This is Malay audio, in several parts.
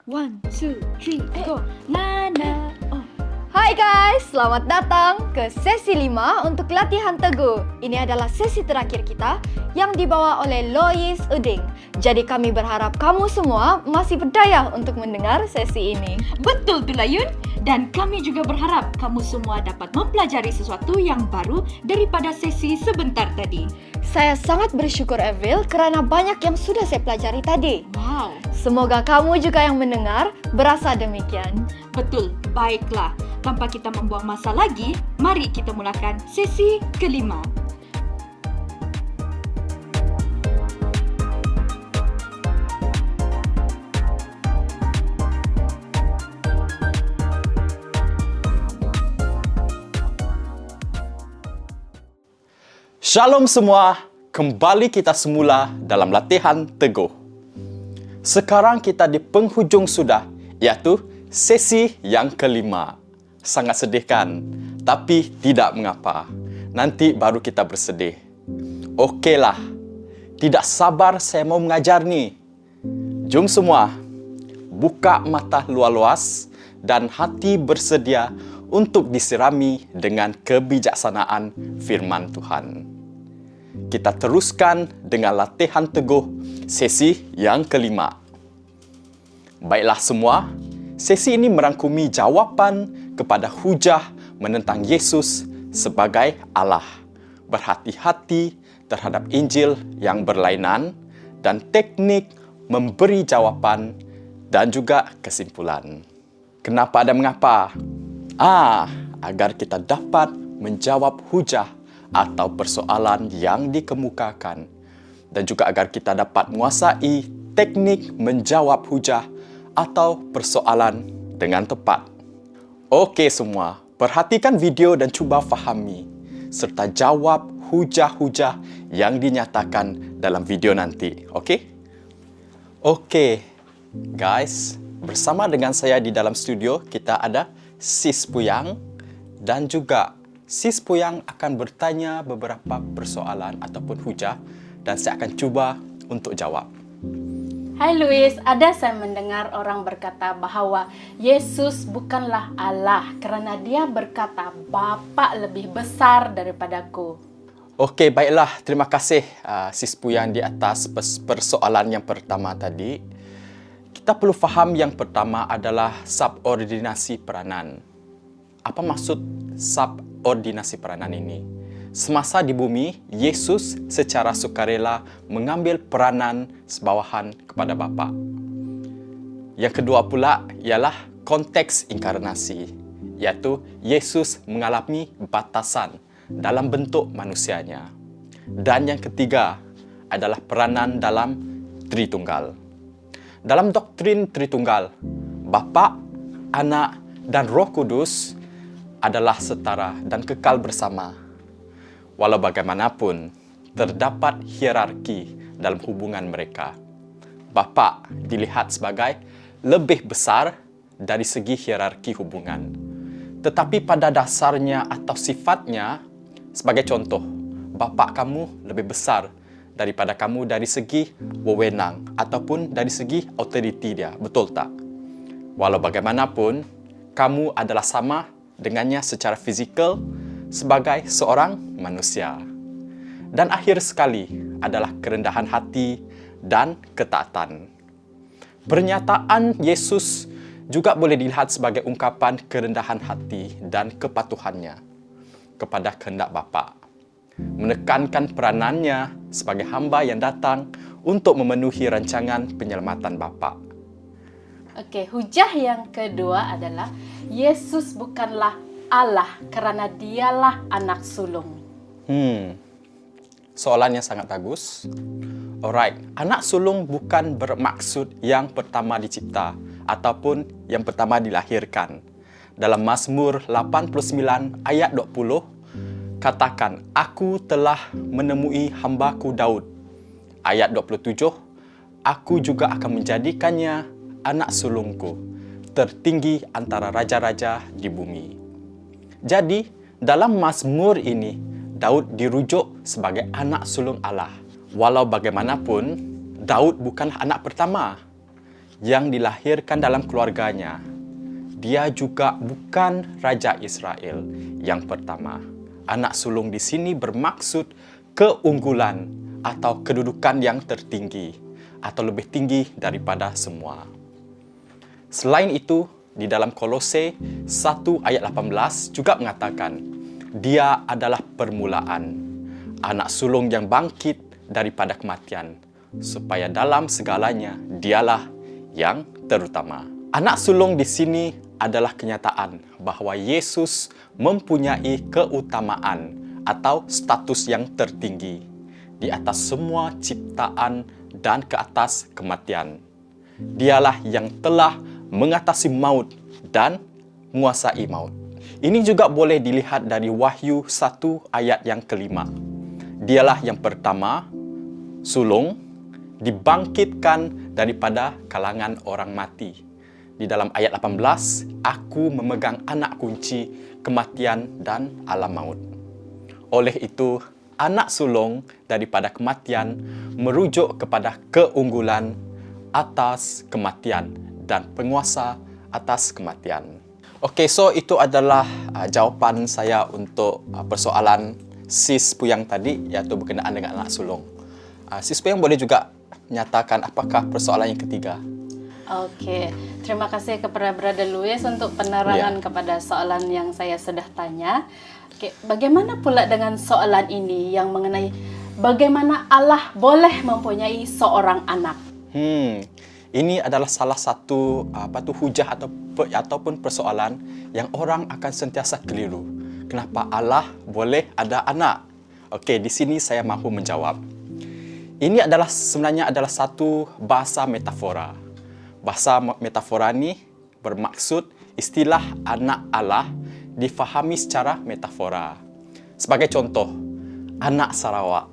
One, two, three, go. Nana. Oh. Hai guys, selamat datang ke sesi 5 untuk latihan teguh. Ini adalah sesi terakhir kita yang dibawa oleh Lois Uding. Jadi kami berharap kamu semua masih berdaya untuk mendengar sesi ini. Betul tu Layun. Dan kami juga berharap kamu semua dapat mempelajari sesuatu yang baru daripada sesi sebentar tadi. Saya sangat bersyukur Avril kerana banyak yang sudah saya pelajari tadi. Wow. Semoga kamu juga yang mendengar berasa demikian. Betul, baiklah. Tanpa kita membuang masa lagi, mari kita mulakan sesi kelima. Shalom semua, kembali kita semula dalam latihan teguh. Sekarang kita di penghujung sudah, iaitu sesi yang kelima. Sangat sedih kan? Tapi tidak mengapa. Nanti baru kita bersedih. Okeylah, tidak sabar saya mau mengajar nih. Jom semua, buka mata luas-luas dan hati bersedia untuk disirami dengan kebijaksanaan firman Tuhan. Kita teruskan dengan latihan teguh sesi yang kelima. Baiklah semua, sesi ini merangkumi jawapan kepada hujah menentang Yesus sebagai Allah. Berhati-hati terhadap Injil yang berlainan dan teknik memberi jawapan dan juga kesimpulan. Kenapa dan mengapa? Agar kita dapat menjawab hujah atau persoalan yang dikemukakan dan juga agar kita dapat menguasai teknik menjawab hujah atau persoalan dengan tepat. Okey semua, perhatikan video dan cuba fahami serta jawab hujah-hujah yang dinyatakan dalam video nanti. Okey? Okey, guys, bersama dengan saya di dalam studio kita ada Sis Puyang dan juga Sis Puyang akan bertanya beberapa persoalan ataupun hujah dan saya akan cuba untuk jawab. Hai Louis, ada saya mendengar orang berkata bahawa Yesus bukanlah Allah kerana dia berkata Bapa lebih besar daripadaku. Okey, baiklah. Terima kasih Sis Puyang di atas persoalan yang pertama tadi. Kita perlu faham yang pertama adalah subordinasi peranan. Apa maksud subordinasi peranan ini? Semasa di bumi, Yesus secara sukarela mengambil peranan sebawahan kepada Bapa. Yang kedua pula ialah konteks inkarnasi, iaitu Yesus mengalami batasan dalam bentuk manusianya. Dan yang ketiga adalah peranan dalam Tritunggal. Dalam doktrin Tritunggal, Bapa, Anak dan Roh Kudus adalah setara dan kekal bersama. Walau bagaimanapun, terdapat hierarki dalam hubungan mereka. Bapa dilihat sebagai lebih besar dari segi hierarki hubungan. Tetapi pada dasarnya atau sifatnya, sebagai contoh, bapa kamu lebih besar daripada kamu dari segi wewenang ataupun dari segi autoriti dia. Betul tak? Walau bagaimanapun, kamu adalah sama dengannya secara fizikal sebagai seorang manusia. Dan akhir sekali adalah kerendahan hati dan ketaatan. Pernyataan Yesus juga boleh dilihat sebagai ungkapan kerendahan hati dan kepatuhannya kepada kehendak Bapa. Menekankan peranannya sebagai hamba yang datang untuk memenuhi rancangan penyelamatan Bapa. Okey, hujah yang kedua adalah Yesus bukanlah Allah kerana dialah anak sulung. Soalan yang sangat bagus. Alright, anak sulung bukan bermaksud yang pertama dicipta ataupun yang pertama dilahirkan. Dalam Mazmur 89 ayat 20, katakan, Aku telah menemui hambaku Daud. Ayat 27, Aku juga akan menjadikannya anak sulungku, tertinggi antara raja-raja di bumi. Jadi, dalam Mazmur ini, Daud dirujuk sebagai anak sulung Allah. Walau bagaimanapun, Daud bukanlah anak pertama. yang dilahirkan dalam keluarganya. Dia juga bukan Raja Israel yang pertama. Anak sulung di sini bermaksud keunggulan atau kedudukan yang tertinggi atau lebih tinggi daripada semua. Selain itu, di dalam Kolose 1 ayat 18 juga mengatakan, dia adalah permulaan, anak sulung yang bangkit daripada kematian, supaya dalam segalanya dialah yang terutama. Anak sulung di sini adalah kenyataan bahwa Yesus mempunyai keutamaan atau status yang tertinggi di atas semua ciptaan dan ke atas kematian. Dialah yang telah mengatasi maut dan menguasai maut. Ini juga boleh dilihat dari Wahyu 1 ayat yang kelima. Dialah yang pertama, sulung, dibangkitkan daripada kalangan orang mati. Di dalam ayat 18, aku memegang anak kunci kematian dan alam maut. Oleh itu, anak sulung daripada kematian merujuk kepada keunggulan atas kematian dan penguasa atas kematian. Okey, so itu adalah jawapan saya untuk persoalan Sis Puyang tadi, iaitu berkenaan dengan anak sulung. Sis Puyang boleh juga nyatakan apakah persoalan yang ketiga? Oke, terima kasih kepada Brother Louis untuk penerangan kepada soalan yang saya sudah tanya. Oke, bagaimana pula dengan soalan ini yang mengenai bagaimana Allah boleh mempunyai seorang anak? Ini adalah salah satu hujah ataupun persoalan yang orang akan sentiasa keliru. Kenapa Allah boleh ada anak? Okey, di sini saya mahu menjawab. Ini sebenarnya adalah satu bahasa metafora. Bahasa metafora ini bermaksud istilah anak Allah difahami secara metafora. Sebagai contoh, anak Sarawak,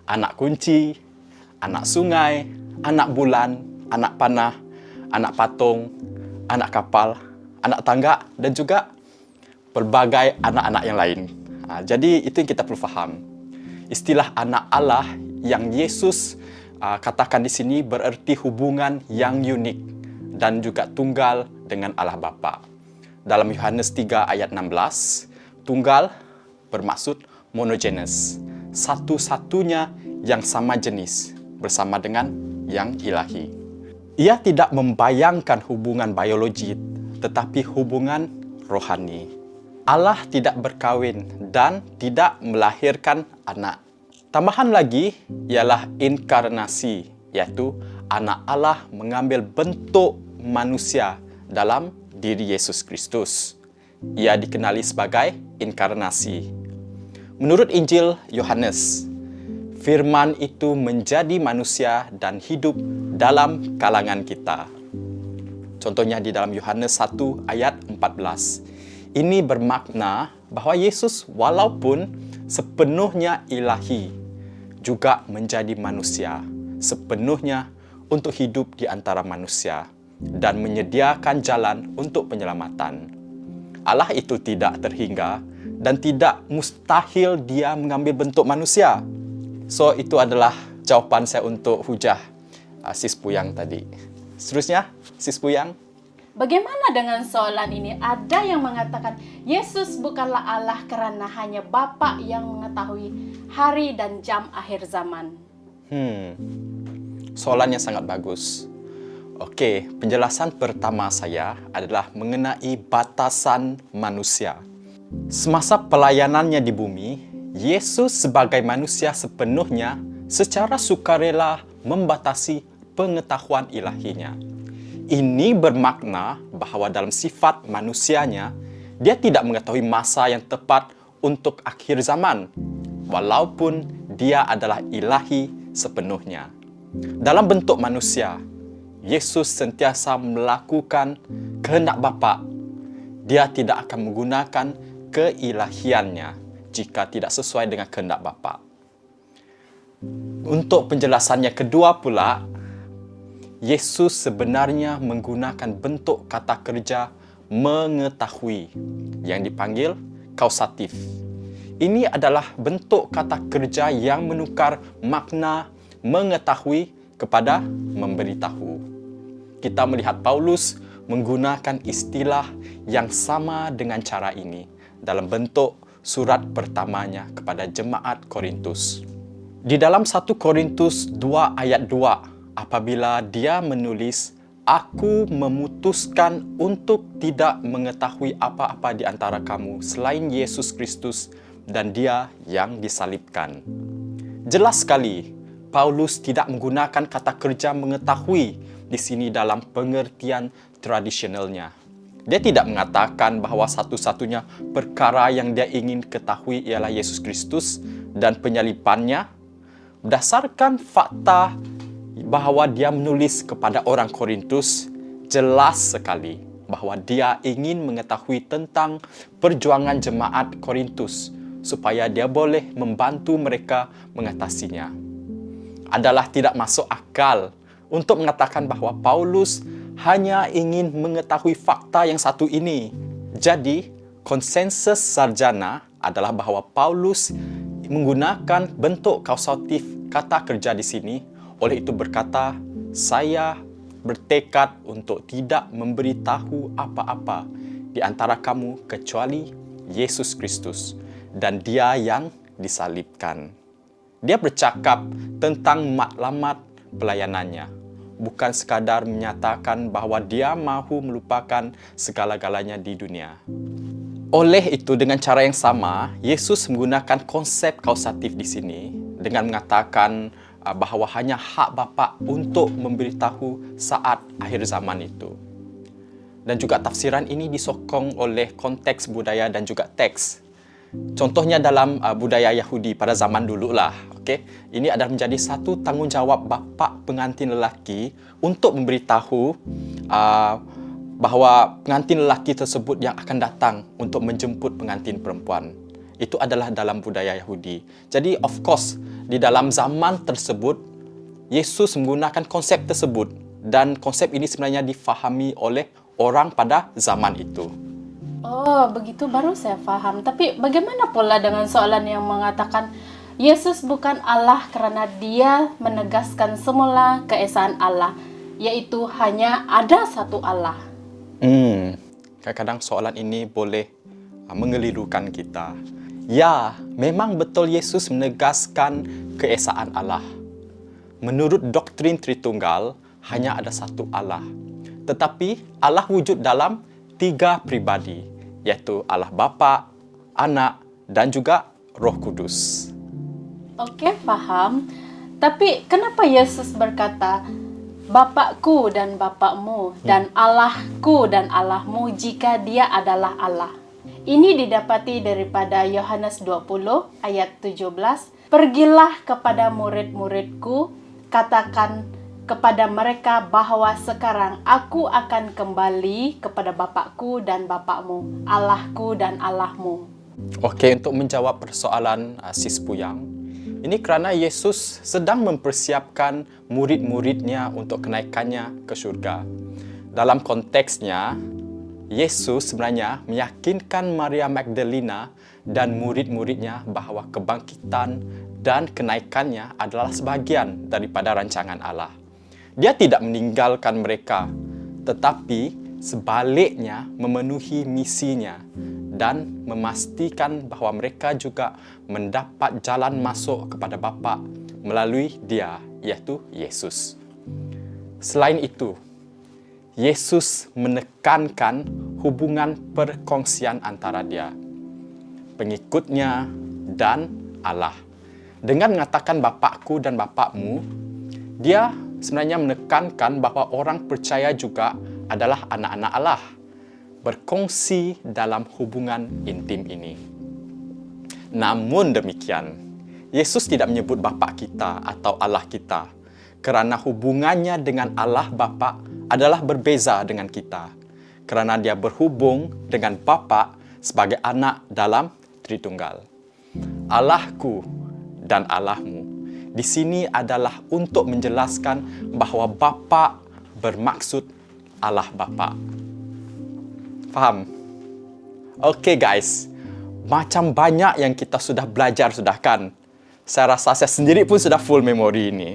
anak kunci, anak sungai, anak bulan, anak panah, anak patung, anak kapal, anak tangga dan juga pelbagai anak-anak yang lain. Jadi itu yang kita perlu faham. Istilah anak Allah yang Yesus katakan di sini bererti hubungan yang unik dan juga tunggal dengan Allah Bapa. Dalam Yohanes 3 ayat 16, tunggal bermaksud monogenes, satu-satunya yang sama jenis bersama dengan yang ilahi. Ia tidak membayangkan hubungan biologi, tetapi hubungan rohani. Allah tidak berkahwin dan tidak melahirkan anak. Tambahan lagi ialah inkarnasi, iaitu anak Allah mengambil bentuk manusia dalam diri Yesus Kristus. Ia dikenali sebagai inkarnasi. Menurut Injil Yohanes, firman itu menjadi manusia dan hidup dalam kalangan kita. Contohnya di dalam Yohanes 1 ayat 14. Ini bermakna bahawa Yesus walaupun sepenuhnya ilahi, juga menjadi manusia sepenuhnya untuk hidup di antara manusia dan menyediakan jalan untuk penyelamatan. Allah itu tidak terhingga dan tidak mustahil dia mengambil bentuk manusia. So, itu adalah jawapan saya untuk hujah Sis Puyang tadi. Seterusnya, Sis Puyang. Bagaimana dengan soalan ini? Ada yang mengatakan Yesus bukanlah Allah kerana hanya Bapa yang mengetahui hari dan jam akhir zaman. Soalan yang sangat bagus. Okey, penjelasan pertama saya adalah mengenai batasan manusia. Semasa pelayanannya di bumi, Yesus sebagai manusia sepenuhnya secara sukarela membatasi pengetahuan ilahinya. Ini bermakna bahawa dalam sifat manusianya, dia tidak mengetahui masa yang tepat untuk akhir zaman, walaupun dia adalah ilahi sepenuhnya. Dalam bentuk manusia, Yesus sentiasa melakukan kehendak Bapa. Dia tidak akan menggunakan keilahiannya jika tidak sesuai dengan kehendak Bapa. Untuk penjelasannya kedua pula, Yesus sebenarnya menggunakan bentuk kata kerja mengetahui yang dipanggil kausatif. Ini adalah bentuk kata kerja yang menukar makna mengetahui kepada memberitahu. kita melihat Paulus menggunakan istilah yang sama dengan cara ini dalam bentuk surat pertamanya kepada jemaat Korintus. Di dalam 1 Korintus 2 ayat 2, apabila dia menulis, "Aku memutuskan untuk tidak mengetahui apa-apa di antara kamu selain Yesus Kristus dan Dia yang disalibkan." Jelas sekali, Paulus tidak menggunakan kata kerja mengetahui di sini dalam pengertian tradisionalnya. Dia tidak mengatakan bahawa satu-satunya perkara yang dia ingin ketahui ialah Yesus Kristus dan penyalipannya. Berdasarkan fakta bahawa dia menulis kepada orang Korintus, jelas sekali bahawa dia ingin mengetahui tentang perjuangan jemaat Korintus supaya dia boleh membantu mereka mengatasinya. Adalah tidak masuk akal untuk mengatakan bahawa Paulus hanya ingin mengetahui fakta yang satu ini. Jadi, konsensus sarjana adalah bahawa Paulus menggunakan bentuk kausatif kata kerja di sini. Oleh itu berkata, "Saya bertekad untuk tidak memberitahu apa-apa di antara kamu kecuali Yesus Kristus dan Dia yang disalibkan." Dia bercakap tentang matlamat pelayanannya, bukan sekadar menyatakan bahawa dia mahu melupakan segala-galanya di dunia. Oleh itu, dengan cara yang sama, Yesus menggunakan konsep kausatif di sini dengan mengatakan bahawa hanya hak Bapa untuk memberitahu saat akhir zaman itu. Dan juga tafsiran ini disokong oleh konteks budaya dan juga teks. Contohnya dalam budaya Yahudi pada zaman dulu lah. Ini adalah menjadi satu tanggungjawab bapa pengantin lelaki untuk memberitahu bahawa pengantin lelaki tersebut yang akan datang untuk menjemput pengantin perempuan. Itu adalah dalam budaya Yahudi. Jadi of course, di dalam zaman tersebut, Yesus menggunakan konsep tersebut dan konsep ini sebenarnya difahami oleh orang pada zaman itu. Oh, begitu baru saya faham. Tapi bagaimana pula dengan soalan yang mengatakan Yesus bukan Allah kerana Dia menegaskan semula keesaan Allah, iaitu hanya ada satu Allah. Kadang-kadang soalan ini boleh mengelirukan kita. Ya, memang betul Yesus menegaskan keesaan Allah. Menurut doktrin Tritunggal, hanya ada satu Allah. Tetapi Allah wujud dalam 3 pribadi, iaitu Allah Bapa, Anak, dan juga Roh Kudus. Okey, faham. Tapi kenapa Yesus berkata, Bapakku dan Bapakmu, dan Allahku dan Allahmu jika Dia adalah Allah? Ini didapati daripada Yohanes 20 ayat 17. "Pergilah kepada murid-muridku, katakan kepada mereka bahawa sekarang aku akan kembali kepada Bapakku dan Bapakmu, Allahku dan Allahmu." Okey, untuk menjawab persoalan Sis Puyang, ini kerana Yesus sedang mempersiapkan murid-muridnya untuk kenaikannya ke syurga. Dalam konteksnya, Yesus sebenarnya meyakinkan Maria Magdalena dan murid-muridnya bahawa kebangkitan dan kenaikannya adalah sebahagian daripada rancangan Allah. Dia tidak meninggalkan mereka, tetapi sebaliknya memenuhi misinya dan memastikan bahawa mereka juga mendapat jalan masuk kepada Bapa melalui Dia, iaitu Yesus. Selain itu, Yesus menekankan hubungan perkongsian antara Dia, pengikutnya, dan Allah. Dengan mengatakan Bapakku dan Bapakmu, Dia sebenarnya menekankan bahawa orang percaya juga adalah anak-anak Allah, berkongsi dalam hubungan intim ini. Namun demikian, Yesus tidak menyebut Bapa kita atau Allah kita kerana hubungannya dengan Allah Bapa adalah berbeza dengan kita, kerana Dia berhubung dengan Bapa sebagai anak dalam Tritunggal. Allahku dan Allahmu di sini adalah untuk menjelaskan bahawa Bapa bermaksud Allah Bapa. Faham? Okey guys, macam banyak yang kita sudah belajar sudah kan? Saya rasa saya sendiri pun sudah full memori ini.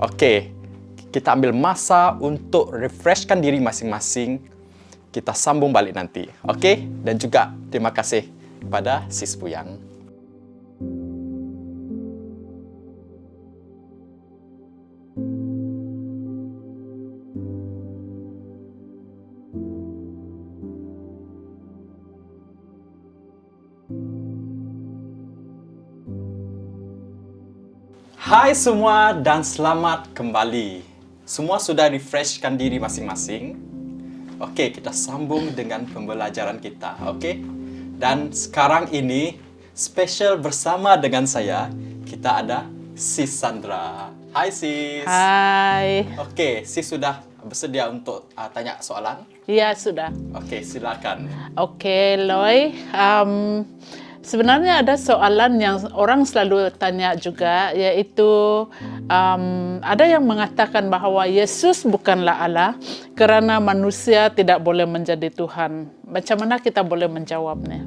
Okey, kita ambil masa untuk refreshkan diri masing-masing. Kita sambung balik nanti. Okey? Dan juga terima kasih kepada Sis Puyang. Hai semua dan selamat kembali. Semua sudah refreshkan diri masing-masing. Okey, kita sambung dengan pembelajaran kita. Okey? Dan sekarang ini special bersama dengan saya, kita ada Sis Sandra. Hai Sis. Hai. Okey, Sis sudah bersedia untuk tanya soalan? Ya, sudah. Okey, silakan. Oke, Loy. Sebenarnya ada soalan yang orang selalu tanya juga, yaitu ada yang mengatakan bahawa Yesus bukanlah Allah kerana manusia tidak boleh menjadi Tuhan. Macam mana kita boleh menjawabnya?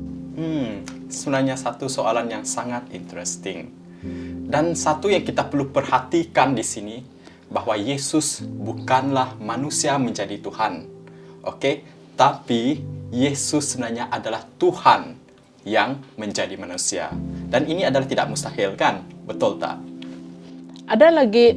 Sebenarnya satu soalan yang sangat interesting. Dan satu yang kita perlu perhatikan di sini, bahawa Yesus bukanlah manusia menjadi Tuhan. Okey? Tapi Yesus sebenarnya adalah Tuhan yang menjadi manusia. Dan ini adalah tidak mustahil, kan? Betul tak? Ada lagi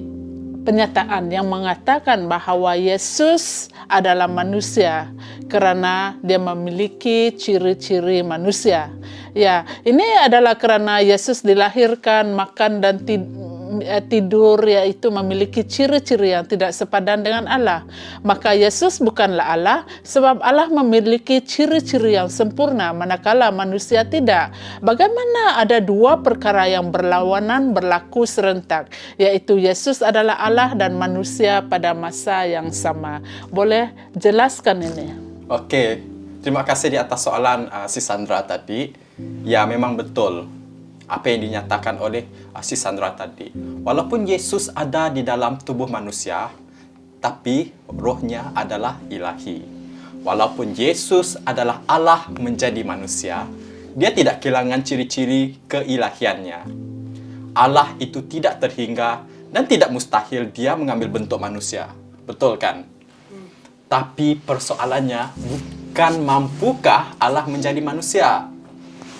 penyataan yang mengatakan bahawa Yesus adalah manusia kerana dia memiliki ciri-ciri manusia. Ya, ini adalah kerana Yesus dilahirkan, makan dan tidur, iaitu memiliki ciri-ciri yang tidak sepadan dengan Allah. Maka Yesus bukanlah Allah sebab Allah memiliki ciri-ciri yang sempurna manakala manusia tidak. Bagaimana ada dua perkara yang berlawanan berlaku serentak, iaitu Yesus adalah Allah dan manusia pada masa yang sama. Boleh jelaskan ini? Okey, terima kasih di atas soalan Sis Sandra tadi. Ya, memang betul apa yang dinyatakan oleh Sis Sandra tadi. Walaupun Yesus ada di dalam tubuh manusia, tapi rohnya adalah ilahi. Walaupun Yesus adalah Allah menjadi manusia, dia tidak kehilangan ciri-ciri keilahiannya. Allah itu tidak terhingga dan tidak mustahil dia mengambil bentuk manusia. Betul kan? Tapi persoalannya bukan mampukah Allah menjadi manusia.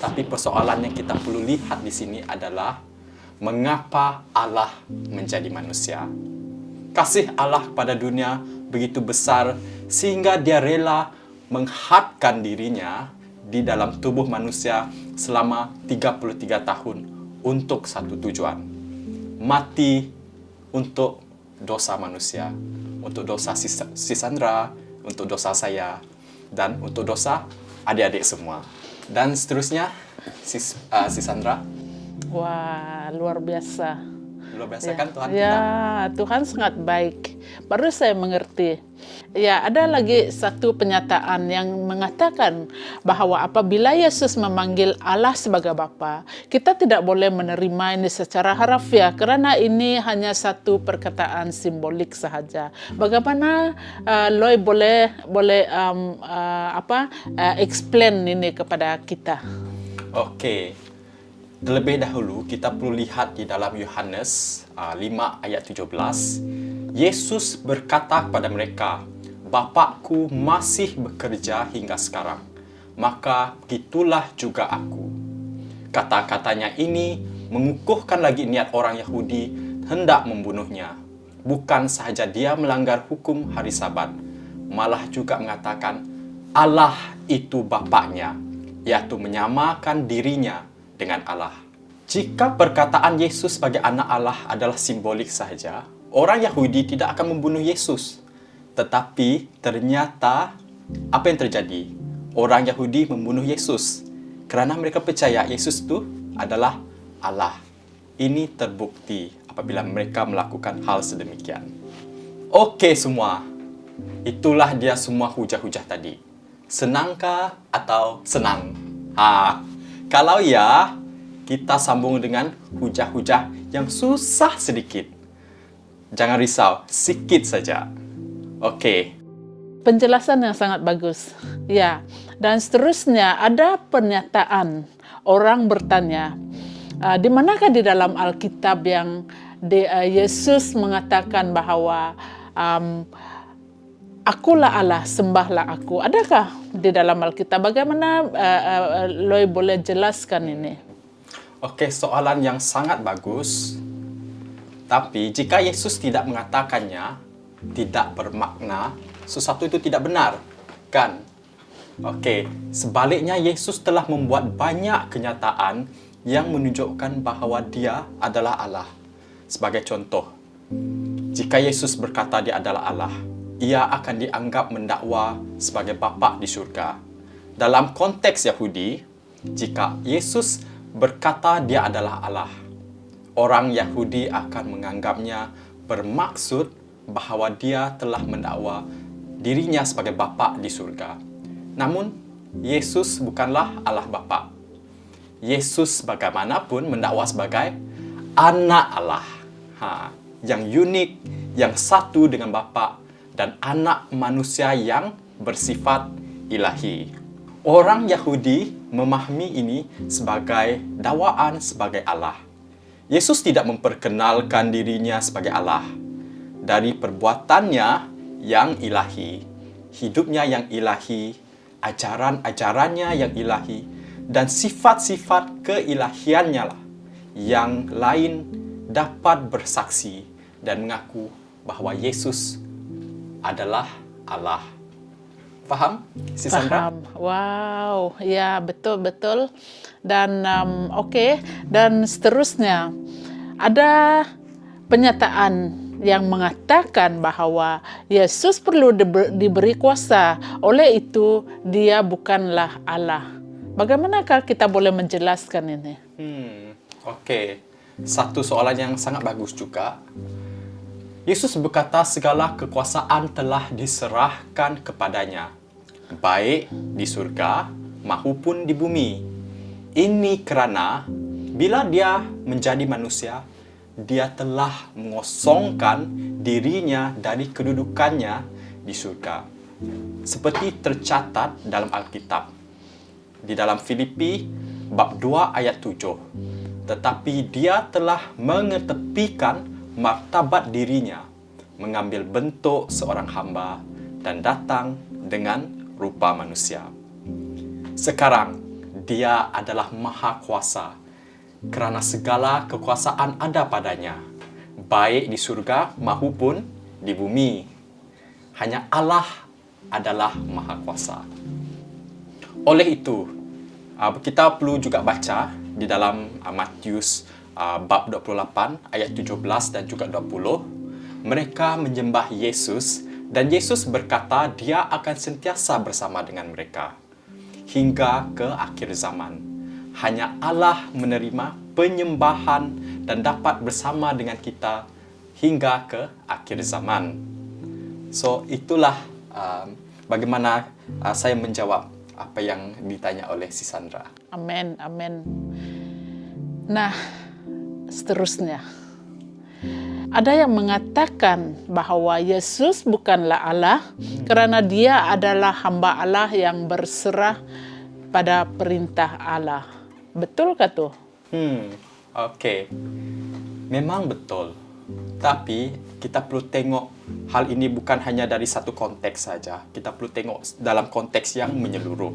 Tapi persoalan yang kita perlu lihat di sini adalah mengapa Allah menjadi manusia. Kasih Allah kepada dunia begitu besar sehingga dia rela menghadkan dirinya di dalam tubuh manusia selama 33 tahun untuk satu tujuan. Mati untuk dosa manusia, untuk dosa Sis Sandra, untuk dosa saya, dan untuk dosa adik-adik semua. Dan seterusnya, Sis Sandra. Wah, luar biasa. Luar biasa kan Tuhan ya, kita? Tuhan sangat baik. Baru saya mengerti. Ya, ada lagi satu penyataan yang mengatakan bahawa apabila Yesus memanggil Allah sebagai Bapa, kita tidak boleh menerima ini secara harafiah kerana ini hanya satu perkataan simbolik sahaja. Bagaimana Loy boleh explain ini kepada kita? Okey. Terlebih dahulu, kita perlu lihat di dalam Yohanes 5 ayat 17. Yesus berkata kepada mereka, "Bapakku masih bekerja hingga sekarang, maka begitulah juga aku." Kata-katanya ini mengukuhkan lagi niat orang Yahudi hendak membunuhnya. Bukan sahaja dia melanggar hukum hari Sabat, malah juga mengatakan Allah itu Bapaknya, yaitu menyamakan dirinya dengan Allah. Jika perkataan Yesus sebagai anak Allah adalah simbolik sahaja, orang Yahudi tidak akan membunuh Yesus. Tetapi ternyata apa yang terjadi? Orang Yahudi membunuh Yesus kerana mereka percaya Yesus itu adalah Allah. Ini terbukti apabila mereka melakukan hal sedemikian. Okey semua, itulah dia semua hujah-hujah tadi. Senangkah atau senang? Kalau ya, kita sambung dengan hujah-hujah yang susah sedikit. Jangan risau, sikit saja. Okey. Penjelasan yang sangat bagus. Ya, dan seterusnya ada pernyataan. Orang bertanya, di manakah di dalam Alkitab yang Yesus mengatakan bahawa akulah Allah, sembahlah aku. Adakah di dalam Alkitab? Bagaimana Loy boleh jelaskan ini? Oke, soalan yang sangat bagus. Tapi jika Yesus tidak mengatakannya, tidak bermakna, sesuatu itu tidak benar, kan? Oke, sebaliknya Yesus telah membuat banyak kenyataan yang menunjukkan bahawa Dia adalah Allah. Sebagai contoh, jika Yesus berkata Dia adalah Allah, Ia akan dianggap mendakwa sebagai Bapa di surga. Dalam konteks Yahudi, jika Yesus berkata Dia adalah Allah, orang Yahudi akan menganggapnya bermaksud bahawa Dia telah mendakwa dirinya sebagai Bapa di surga. Namun, Yesus bukanlah Allah Bapa. Yesus bagaimanapun mendakwa sebagai anak Allah. Yang unik, yang satu dengan Bapa, dan anak manusia yang bersifat ilahi. Orang Yahudi memahami ini sebagai dakwaan sebagai Allah. Yesus tidak memperkenalkan dirinya sebagai Allah. Dari perbuatannya yang ilahi, hidupnya yang ilahi, ajaran-ajarannya yang ilahi, dan sifat-sifat keilahiannya lah yang lain dapat bersaksi dan mengaku bahawa Yesus adalah Allah. Faham, Si Sandra? Paham. Wow, ya betul-betul. Dan dan seterusnya ada penyataan yang mengatakan bahawa Yesus perlu diberi kuasa. Oleh itu, Dia bukanlah Allah. Bagaimanakah kita boleh menjelaskan ini? Oke. Satu soalan yang sangat bagus juga. Yesus berkata segala kekuasaan telah diserahkan kepadanya, baik di surga maupun di bumi. Ini kerana bila Dia menjadi manusia, Dia telah mengosongkan dirinya dari kedudukannya di surga. Seperti tercatat dalam Alkitab. Di dalam Filipi bab 2 ayat 7. Tetapi Dia telah mengetepikan martabat dirinya, mengambil bentuk seorang hamba dan datang dengan rupa manusia. Sekarang Dia adalah Maha Kuasa, kerana segala kekuasaan ada padanya, baik di surga maupun di bumi. Hanya Allah adalah Maha Kuasa. Oleh itu, kita perlu juga baca di dalam Matius bab 28 ayat 17 dan juga 20. Mereka menyembah Yesus dan Yesus berkata Dia akan sentiasa bersama dengan mereka hingga ke akhir zaman. Hanya Allah menerima penyembahan dan dapat bersama dengan kita hingga ke akhir zaman. So, itulah bagaimana saya menjawab apa yang ditanya oleh Si Sandra. Amin, amin. Nah, seterusnya. Ada yang mengatakan bahawa Yesus bukanlah Allah kerana Dia adalah hamba Allah yang berserah pada perintah Allah. Betulkah tu? Okey. Memang betul. Tapi kita perlu tengok hal ini bukan hanya dari satu konteks saja. Kita perlu tengok dalam konteks yang menyeluruh.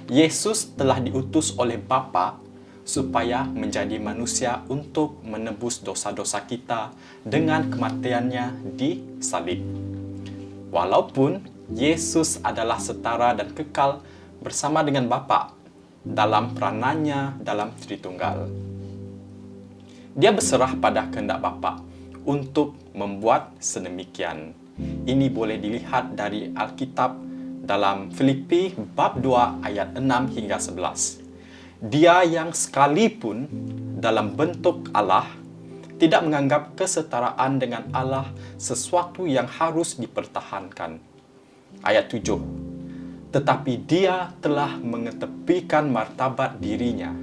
Yesus telah diutus oleh Bapa supaya menjadi manusia untuk menebus dosa-dosa kita dengan kematiannya di salib. Walaupun Yesus adalah setara dan kekal bersama dengan Bapa dalam peranannya dalam Tritunggal. Dia berserah pada kehendak Bapa untuk membuat sedemikian. Ini boleh dilihat dari Alkitab dalam Filipi bab 2 ayat 6 hingga 11. Dia yang sekalipun dalam bentuk Allah tidak menganggap kesetaraan dengan Allah sesuatu yang harus dipertahankan. Ayat 7. Tetapi Dia telah mengetepikan martabat dirinya,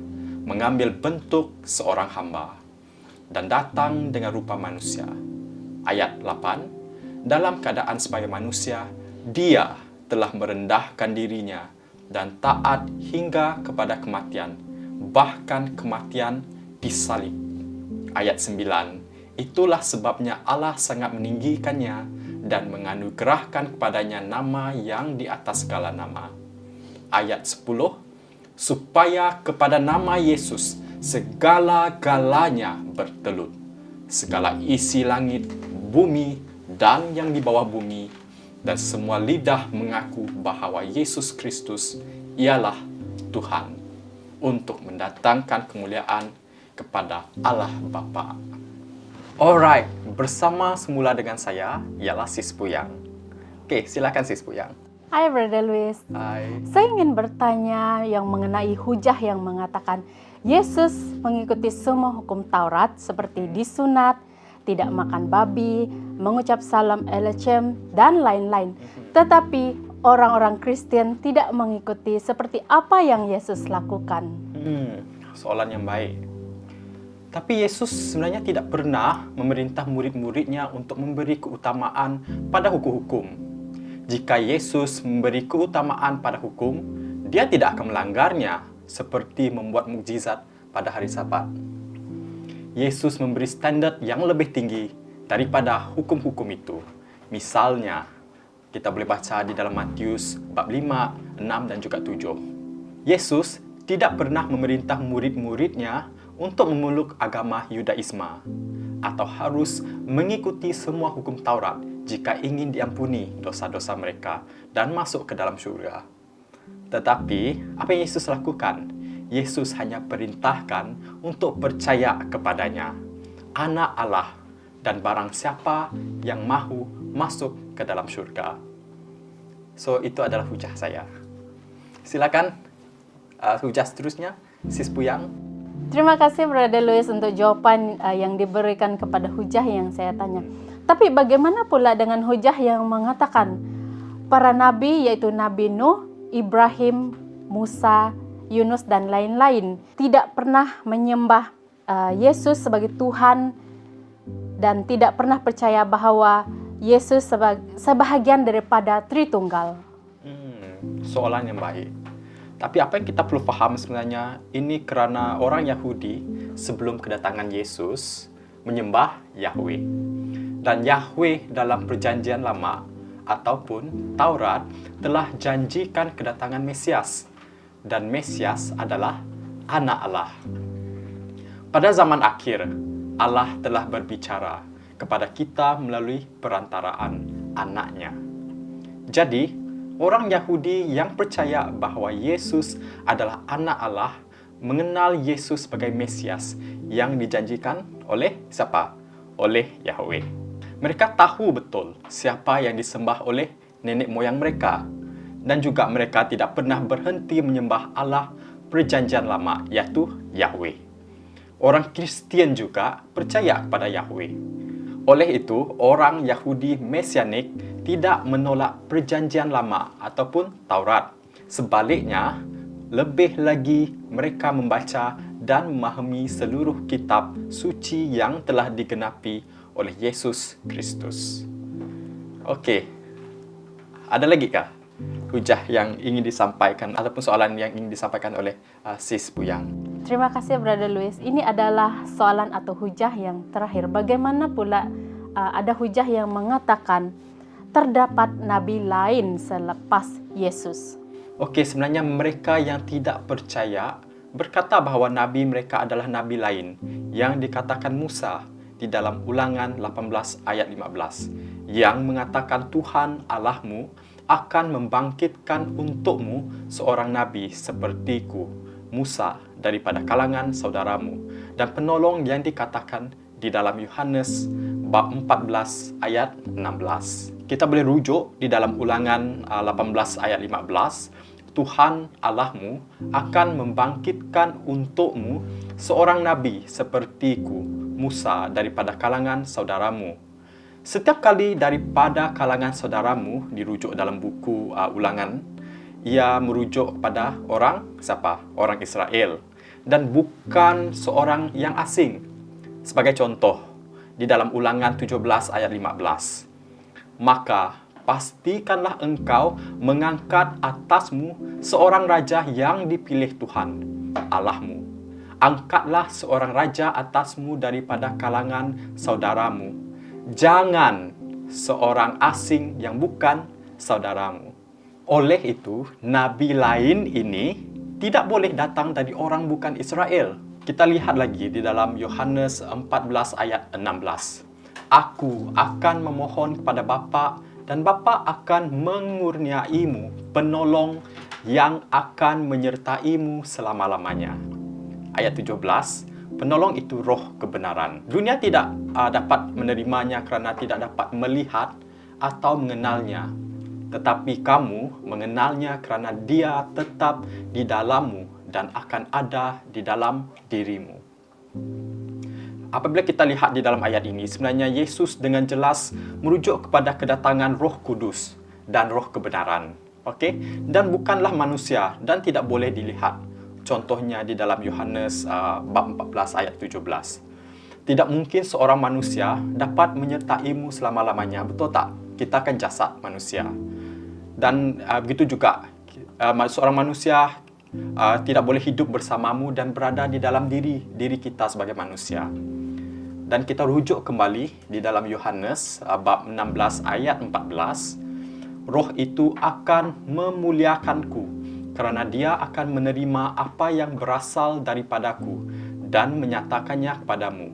mengambil bentuk seorang hamba dan datang dengan rupa manusia. Ayat 8. Dalam keadaan sebagai manusia, Dia telah merendahkan dirinya dan taat hingga kepada kematian, bahkan kematian disalib. Ayat 9. Itulah sebabnya Allah sangat meninggikannya dan menganugerahkan kepadanya nama yang di atas segala nama. Ayat 10, supaya kepada nama Yesus segala-galanya bertelut, segala isi langit, bumi, dan yang di bawah bumi, dan semua lidah mengaku bahawa Yesus Kristus ialah Tuhan, untuk mendatangkan kemuliaan kepada Allah Bapa. Alright, bersama semula dengan saya ialah Sis Puyang. Oke, silakan Sis Puyang. Hai Brother Louis. Hai. Saya ingin bertanya yang mengenai hujah yang mengatakan Yesus mengikuti semua hukum Taurat seperti disunat, tidak makan babi, mengucap salam Elohim, dan lain-lain. Tetapi orang-orang Kristen tidak mengikuti seperti apa yang Yesus lakukan. Soalan yang baik. Tapi Yesus sebenarnya tidak pernah memerintah murid-muridnya untuk memberi keutamaan pada hukum-hukum. Jika Yesus memberi keutamaan pada hukum, dia tidak akan melanggarnya seperti membuat mukjizat pada hari Sabat. Yesus memberi standar yang lebih tinggi daripada hukum-hukum itu. Misalnya, kita boleh baca di dalam Matius bab 5, 6 dan juga 7. Yesus tidak pernah memerintah murid-muridnya untuk memeluk agama Yudaisme atau harus mengikuti semua hukum Taurat jika ingin diampuni dosa-dosa mereka dan masuk ke dalam syurga. Tetapi, apa yang Yesus lakukan? Yesus hanya perintahkan untuk percaya kepadanya, Anak Allah, dan barang siapa yang mahu masuk ke dalam syurga. So, itu adalah hujah saya. Silakan hujah seterusnya, Sis Puyang. Terima kasih Brother Louis untuk jawaban yang diberikan kepada hujah yang saya tanya. Tapi bagaimana pula dengan hujah yang mengatakan para nabi yaitu Nabi Nuh, Ibrahim, Musa, Yunus dan lain-lain tidak pernah menyembah Yesus sebagai Tuhan dan tidak pernah percaya bahwa Yesus sebahagian daripada Tritunggal. Soalan yang baik. Tapi apa yang kita perlu faham sebenarnya, ini kerana orang Yahudi sebelum kedatangan Yesus menyembah Yahweh. Dan Yahweh dalam perjanjian lama ataupun Taurat telah janjikan kedatangan Mesias. Dan Mesias adalah anak Allah. Pada zaman akhir, Allah telah berbicara kepada kita melalui perantaraan anaknya. Jadi, orang Yahudi yang percaya bahawa Yesus adalah anak Allah mengenal Yesus sebagai Mesias yang dijanjikan oleh siapa? Oleh Yahweh. Mereka tahu betul siapa yang disembah oleh nenek moyang mereka. Dan juga mereka tidak pernah berhenti menyembah Allah perjanjian lama, iaitu Yahweh. Orang Kristian juga percaya kepada Yahweh. Oleh itu, orang Yahudi Mesianik tidak menolak perjanjian lama ataupun Taurat. Sebaliknya, lebih lagi mereka membaca dan memahami seluruh kitab suci yang telah digenapi oleh Yesus Kristus. Okey. Ada lagi kah hujah yang ingin disampaikan ataupun soalan yang ingin disampaikan oleh Sis Puyang? Terima kasih Brother Louis. Ini adalah soalan atau hujah yang terakhir. Bagaimana pula ada hujah yang mengatakan terdapat nabi lain selepas Yesus? Okey, sebenarnya mereka yang tidak percaya berkata bahawa nabi mereka adalah nabi lain yang dikatakan Musa di dalam Ulangan 18 ayat 15 yang mengatakan Tuhan Allahmu akan membangkitkan untukmu seorang nabi sepertiku, Musa, daripada kalangan saudaramu, dan penolong yang dikatakan di dalam Yohanes bab 14 ayat 16. Kita boleh rujuk di dalam Ulangan 18 ayat 15, Tuhan Allahmu akan membangkitkan untukmu seorang nabi sepertiku, Musa, daripada kalangan saudaramu. Setiap kali daripada kalangan saudaramu dirujuk dalam buku Ulangan, ia merujuk kepada orang siapa? Orang Israel dan bukan seorang yang asing. Sebagai contoh, di dalam Ulangan 17 ayat 15. Maka pastikanlah engkau mengangkat atasmu seorang raja yang dipilih Tuhan Allahmu. Angkatlah seorang raja atasmu daripada kalangan saudaramu. Jangan seorang asing yang bukan saudaramu. Oleh itu, nabi lain ini tidak boleh datang dari orang bukan Israel. Kita lihat lagi di dalam Yohanes 14 ayat 16. Aku akan memohon kepada Bapa dan Bapa akan mengurniaimu penolong yang akan menyertaimu selama-lamanya. Ayat 17, penolong itu roh kebenaran. Dunia tidak dapat menerimanya kerana tidak dapat melihat atau mengenalnya. Tetapi kamu mengenalnya kerana dia tetap di dalammu dan akan ada di dalam dirimu. Apabila kita lihat di dalam ayat ini, sebenarnya Yesus dengan jelas merujuk kepada kedatangan Roh Kudus dan Roh kebenaran. Okey? Dan bukanlah manusia dan tidak boleh dilihat. Contohnya di dalam Yohanes bab 14 ayat 17. Tidak mungkin seorang manusia dapat menyertaimu selama-lamanya. Betul tak? Kita kan jasad manusia. Dan begitu juga seorang manusia tidak boleh hidup bersamamu dan berada di dalam diri kita sebagai manusia. Dan kita rujuk kembali di dalam Yohanes bab 16 ayat 14. Roh itu akan memuliakanku kerana dia akan menerima apa yang berasal daripadaku dan menyatakannya kepadamu.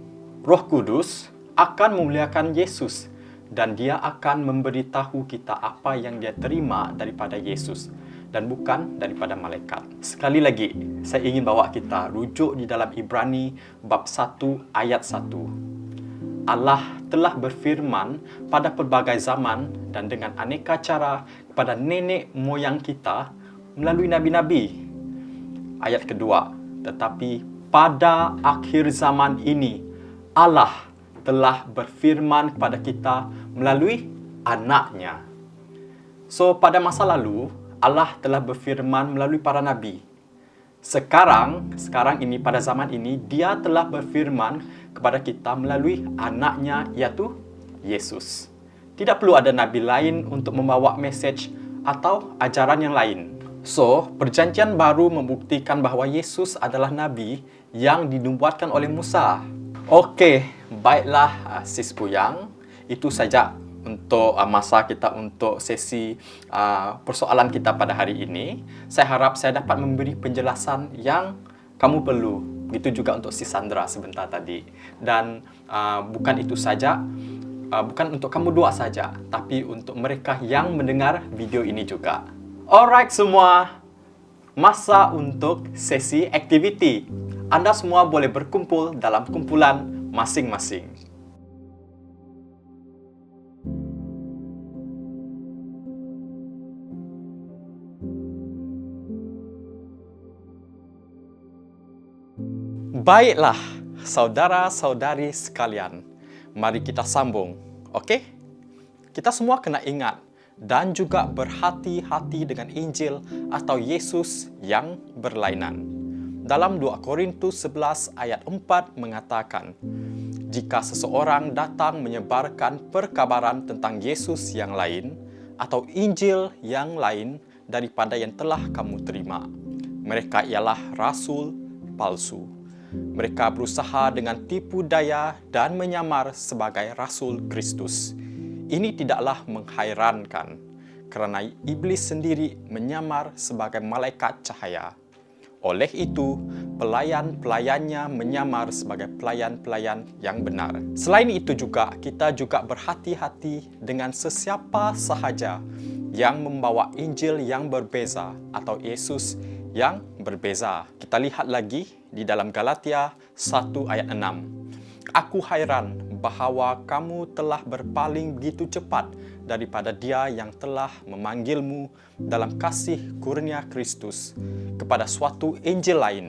Roh Kudus akan memuliakan Yesus dan dia akan memberitahu kita apa yang dia terima daripada Yesus dan bukan daripada malaikat. Sekali lagi, saya ingin bawa kita rujuk di dalam Ibrani bab 1 ayat 1. Allah telah berfirman pada pelbagai zaman dan dengan aneka cara kepada nenek moyang kita melalui nabi-nabi. Ayat kedua, tetapi pada akhir zaman ini Allah telah berfirman kepada kita melalui anaknya. So, pada masa lalu, Allah telah berfirman melalui para nabi. Sekarang ini, pada zaman ini, dia telah berfirman kepada kita melalui anaknya, iaitu Yesus. Tidak perlu ada nabi lain untuk membawa mesej atau ajaran yang lain. So, perjanjian baru membuktikan bahawa Yesus adalah nabi yang dinubuatkan oleh Musa. Okey, baiklah sis buyang. Itu saja untuk masa kita untuk sesi persoalan kita pada hari ini. Saya harap saya dapat memberi penjelasan yang kamu perlu. Begitu juga untuk si Sandra sebentar tadi. Dan bukan itu saja, bukan untuk kamu dua saja, tapi untuk mereka yang mendengar video ini juga. Alright semua, masa untuk sesi aktiviti. Anda semua boleh berkumpul dalam kumpulan masing-masing. Baiklah, saudara-saudari sekalian, mari kita sambung, okey? Kita semua kena ingat dan juga berhati-hati dengan Injil atau Yesus yang berlainan. Dalam 2 Korintus 11 ayat 4 mengatakan, jika seseorang datang menyebarkan perkabaran tentang Yesus yang lain atau Injil yang lain daripada yang telah kamu terima, mereka ialah rasul palsu. Mereka berusaha dengan tipu daya dan menyamar sebagai Rasul Kristus. Ini tidaklah menghairankan, kerana iblis sendiri menyamar sebagai malaikat cahaya. Oleh itu, pelayan-pelayannya menyamar sebagai pelayan-pelayan yang benar. Selain itu juga, kita juga berhati-hati dengan sesiapa sahaja yang membawa Injil yang berbeza atau Yesus yang berbeza. Kita lihat lagi di dalam Galatia 1 ayat 6. Aku hairan bahawa kamu telah berpaling begitu cepat daripada Dia yang telah memanggilmu dalam kasih kurnia Kristus kepada suatu Injil lain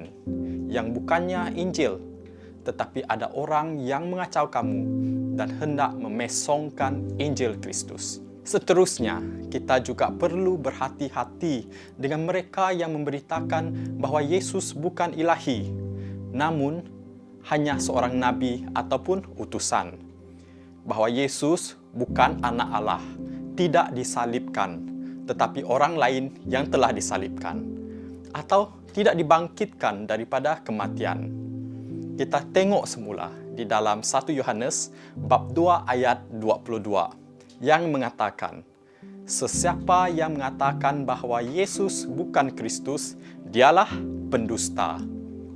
yang bukannya Injil, tetapi ada orang yang mengacau kamu dan hendak memesongkan Injil Kristus. Seterusnya, kita juga perlu berhati-hati dengan mereka yang memberitakan bahawa Yesus bukan ilahi, namun hanya seorang nabi ataupun utusan. Bahawa Yesus bukan anak Allah, tidak disalibkan, tetapi orang lain yang telah disalibkan, atau tidak dibangkitkan daripada kematian. Kita tengok semula di dalam 1 Yohanes bab 2 ayat 22. yang mengatakan, sesiapa yang mengatakan bahawa Yesus bukan Kristus, dialah pendusta.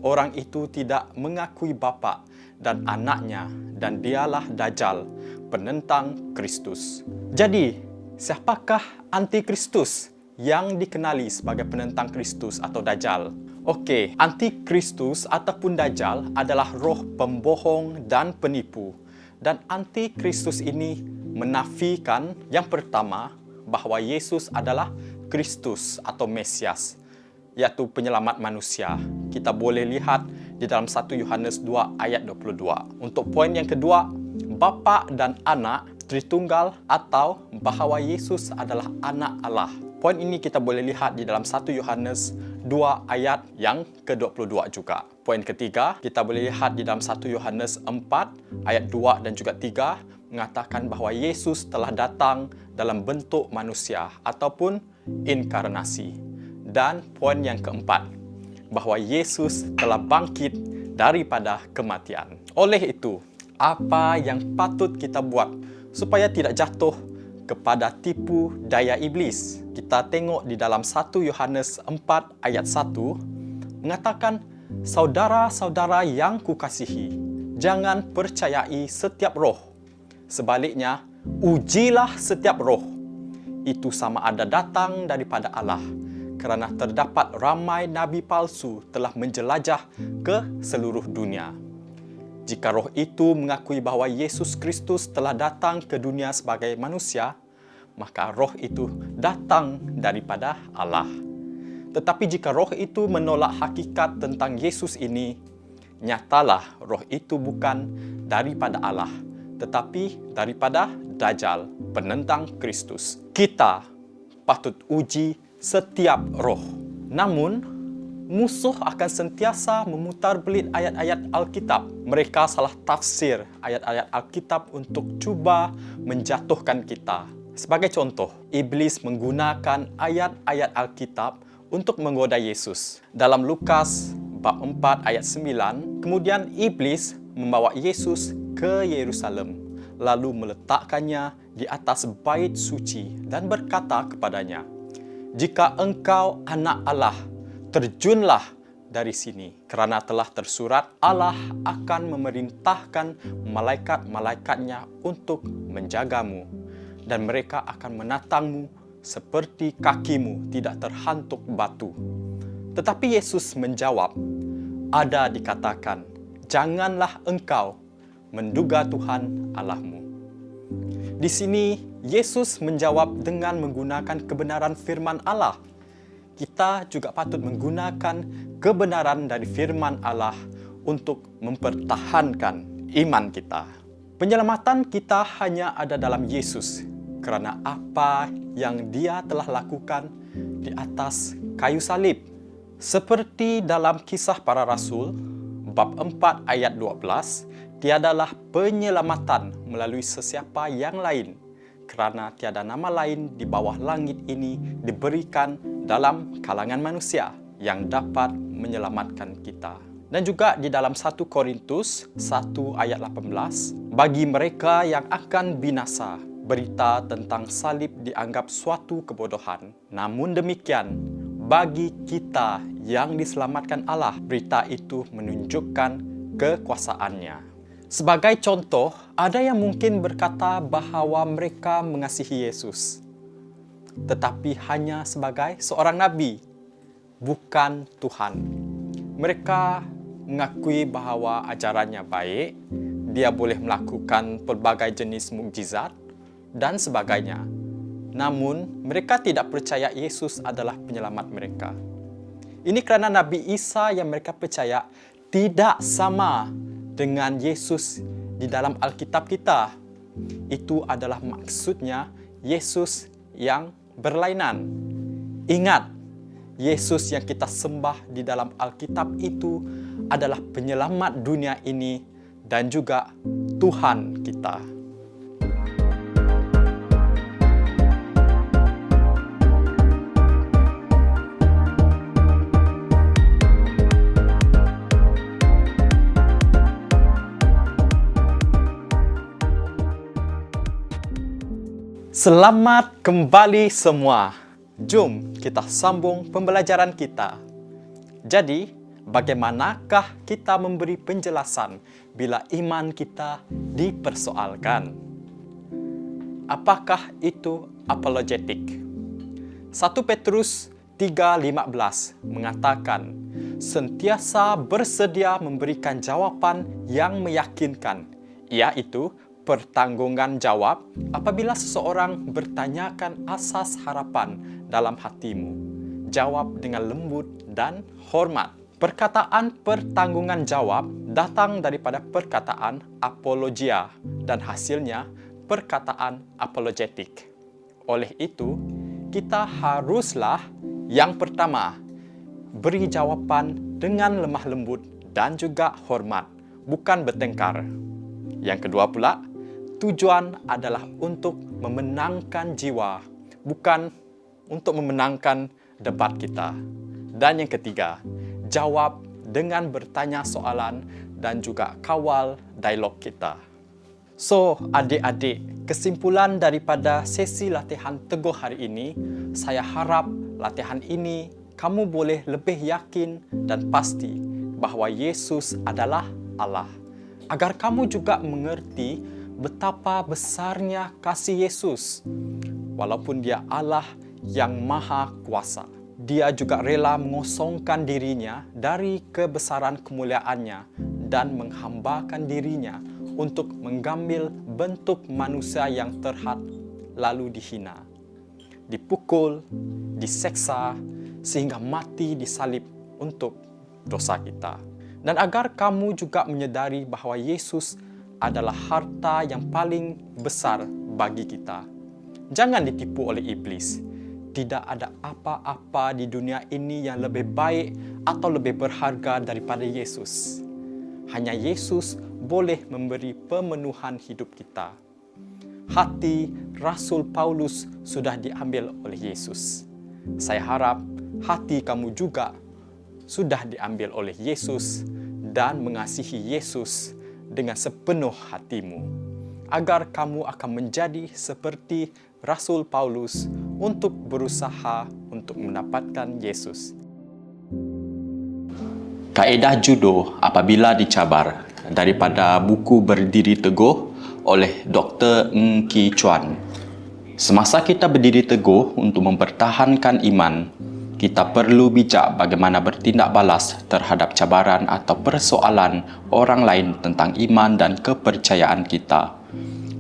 Orang itu tidak mengakui Bapa dan Anaknya, dan dialah Dajjal, penentang Kristus. Jadi, siapakah antikristus yang dikenali sebagai penentang Kristus atau Dajjal? Okey, antikristus ataupun Dajjal adalah roh pembohong dan penipu. Dan antikristus ini menafikan yang pertama bahawa Yesus adalah Kristus atau Mesias, iaitu penyelamat manusia. Kita boleh lihat di dalam 1 Yohanes 2 ayat 22. Untuk poin yang kedua, Bapa dan Anak Tritunggal atau bahawa Yesus adalah anak Allah. Poin ini kita boleh lihat di dalam 1 Yohanes 2 ayat yang ke-22 juga. Poin ketiga, kita boleh lihat di dalam 1 Yohanes 4 ayat 2 dan juga 3 mengatakan bahawa Yesus telah datang dalam bentuk manusia ataupun inkarnasi. Dan poin yang keempat, bahawa Yesus telah bangkit daripada kematian. Oleh itu, apa yang patut kita buat supaya tidak jatuh kepada tipu daya iblis? Kita tengok di dalam 1 Yohanes 4 ayat 1 mengatakan, saudara-saudara yang kukasihi, jangan percayai setiap roh. Sebaliknya, ujilah setiap roh. Itu sama ada datang daripada Allah. Kerana terdapat ramai nabi palsu telah menjelajah ke seluruh dunia. Jika roh itu mengakui bahawa Yesus Kristus telah datang ke dunia sebagai manusia, maka roh itu datang daripada Allah. Tetapi jika roh itu menolak hakikat tentang Yesus ini, nyatalah roh itu bukan daripada Allah, tetapi daripada Dajjal, penentang Kristus. Kita patut uji setiap roh. Namun, musuh akan sentiasa memutar belit ayat-ayat Alkitab. Mereka salah tafsir ayat-ayat Alkitab untuk cuba menjatuhkan kita. Sebagai contoh, iblis menggunakan ayat-ayat Alkitab untuk menggoda Yesus. Dalam Lukas bab 4 ayat 9, kemudian iblis membawa Yesus ke Yerusalem, lalu meletakkannya di atas bait suci dan berkata kepadanya, "Jika engkau anak Allah, terjunlah dari sini, kerana telah tersurat, Allah akan memerintahkan malaikat-malaikatnya untuk menjagamu, dan mereka akan menatangmu seperti kakimu tidak terhantuk batu." Tetapi Yesus menjawab, "Ada dikatakan, janganlah engkau menduga Tuhan Allahmu." Di sini, Yesus menjawab dengan menggunakan kebenaran firman Allah. Kita juga patut menggunakan kebenaran dari firman Allah untuk mempertahankan iman kita. Penyelamatan kita hanya ada dalam Yesus, kerana apa yang Dia telah lakukan di atas kayu salib. Seperti dalam Kisah Para Rasul, bab 4 ayat 12, tiadalah penyelamatan melalui sesiapa yang lain, kerana tiada nama lain di bawah langit ini diberikan dalam kalangan manusia yang dapat menyelamatkan kita. Dan juga di dalam 1 Korintus 1 ayat 18, bagi mereka yang akan binasa, berita tentang salib dianggap suatu kebodohan. Namun demikian, bagi kita yang diselamatkan Allah, berita itu menunjukkan kekuasaannya. Sebagai contoh, ada yang mungkin berkata bahawa mereka mengasihi Yesus, tetapi hanya sebagai seorang nabi, bukan Tuhan. Mereka mengakui bahawa ajarannya baik, dia boleh melakukan pelbagai jenis mukjizat dan sebagainya. Namun, mereka tidak percaya Yesus adalah penyelamat mereka. Ini kerana Nabi Isa yang mereka percaya tidak sama dengan Yesus di dalam Alkitab kita. Itu adalah maksudnya Yesus yang berlainan. Ingat, Yesus yang kita sembah di dalam Alkitab itu adalah penyelamat dunia ini dan juga Tuhan kita. Selamat kembali semua. Jom kita sambung pembelajaran kita. Jadi, bagaimanakah kita memberi penjelasan bila iman kita dipersoalkan? Apakah itu apologetik? 1 Petrus 3:15 mengatakan, sentiasa bersedia memberikan jawapan yang meyakinkan, iaitu pertanggungan jawab apabila seseorang bertanyakan asas harapan dalam hatimu. Jawab dengan lembut dan hormat. Perkataan pertanggungan jawab datang daripada perkataan apologia dan hasilnya perkataan apologetik. Oleh itu, kita haruslah yang pertama, beri jawapan dengan lemah lembut dan juga hormat, bukan bertengkar. Yang kedua pula, tujuan adalah untuk memenangkan jiwa, bukan untuk memenangkan debat kita. Dan yang ketiga, jawab dengan bertanya soalan dan juga kawal dialog kita. So, adik-adik, kesimpulan daripada sesi latihan teguh hari ini, saya harap latihan ini kamu boleh lebih yakin dan pasti bahawa Yesus adalah Allah. Agar kamu juga mengerti betapa besarnya kasih Yesus. Walaupun dia Allah yang maha kuasa, dia juga rela mengosongkan dirinya dari kebesaran kemuliaannya dan menghambakan dirinya untuk mengambil bentuk manusia yang terhad lalu dihina, dipukul, diseksa, sehingga mati disalib untuk dosa kita. Dan agar kamu juga menyedari bahawa Yesus adalah harta yang paling besar bagi kita. Jangan ditipu oleh iblis. Tidak ada apa-apa di dunia ini yang lebih baik atau lebih berharga daripada Yesus. Hanya Yesus boleh memberi pemenuhan hidup kita. Hati Rasul Paulus sudah diambil oleh Yesus. Saya harap hati kamu juga sudah diambil oleh Yesus dan mengasihi Yesus dengan sepenuh hatimu, agar kamu akan menjadi seperti Rasul Paulus untuk berusaha untuk mendapatkan Yesus. Kaedah judo apabila dicabar, daripada buku Berdiri Teguh oleh Dr. Ng Ki Chuan. Semasa kita berdiri teguh untuk mempertahankan iman, kita perlu bijak bagaimana bertindak balas terhadap cabaran atau persoalan orang lain tentang iman dan kepercayaan kita.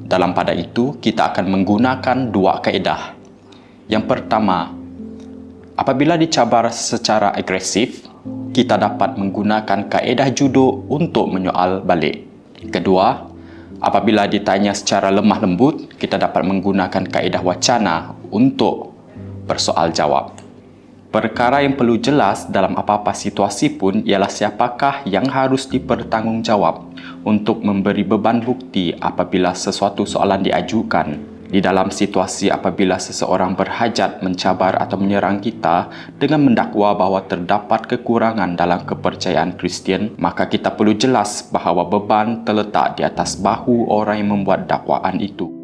Dalam pada itu, kita akan menggunakan dua kaedah. Yang pertama, apabila dicabar secara agresif, kita dapat menggunakan kaedah judo untuk menyoal balik. Kedua, apabila ditanya secara lemah lembut, kita dapat menggunakan kaedah wacana untuk bersoal jawab. Perkara yang perlu jelas dalam apa-apa situasi pun ialah siapakah yang harus dipertanggungjawab untuk memberi beban bukti apabila sesuatu soalan diajukan. Di dalam situasi apabila seseorang berhajat mencabar atau menyerang kita dengan mendakwa bahawa terdapat kekurangan dalam kepercayaan Kristian, maka kita perlu jelas bahawa beban terletak di atas bahu orang yang membuat dakwaan itu.